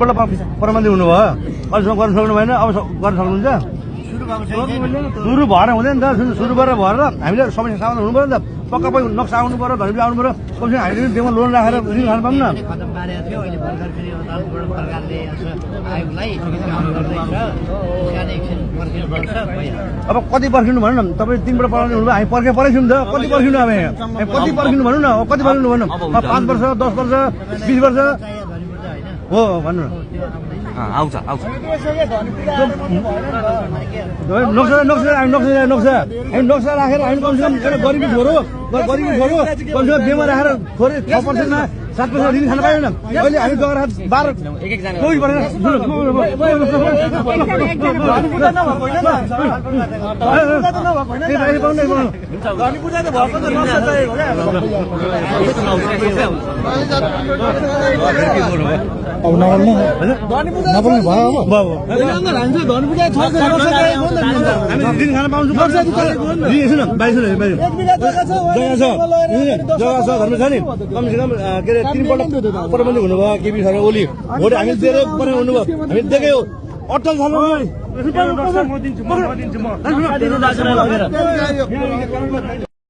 प्रबन्धी हुनुभयो अहिलेसम्म गर्न सक्नु भएन अब गर्न सक्नुहुन्छ सुरु भएर हुँदैन नि त सुरु गरेर भएर हामीले समस्या समाधान हुनु पर्यो नि त पक्का पनि नक्सा आउनु पर्यो धनीले आउनु पर्यो कमसे हामीले बेमा लोन राखेर ऋण खानु पाऊँ न अब कति पर्खिनु भन्नु न तपाईँ 3 बाट पढाउने हुनुभयो हामी पर्खिन्छौँ नि त कति पर्खिनु अब कति पर्खिनु भन्नु न कति पर्खिनु भन्नु 5 वर्ष 10 वर्ष 20 वर्ष हो भन्नु न आउँछ नक्सा राखेर हामी कमसेकम एउटा गरिबी छोरो कमसेकम बेमा राखेर थोरै 6%मा 7% ऋण खान पाएन अहिले हामी गएर 12 कोही अब नबोल्नु भयो अब ऋण खान पाउँछु जग्गा छ धर्म छ नि कमसेकम के अरे 3 पल्ट प्रबन्धक हुनुभयो केपी सर ओली भोट हामी दिएर पनि हुनुभयो हामी देख्यो अटल छ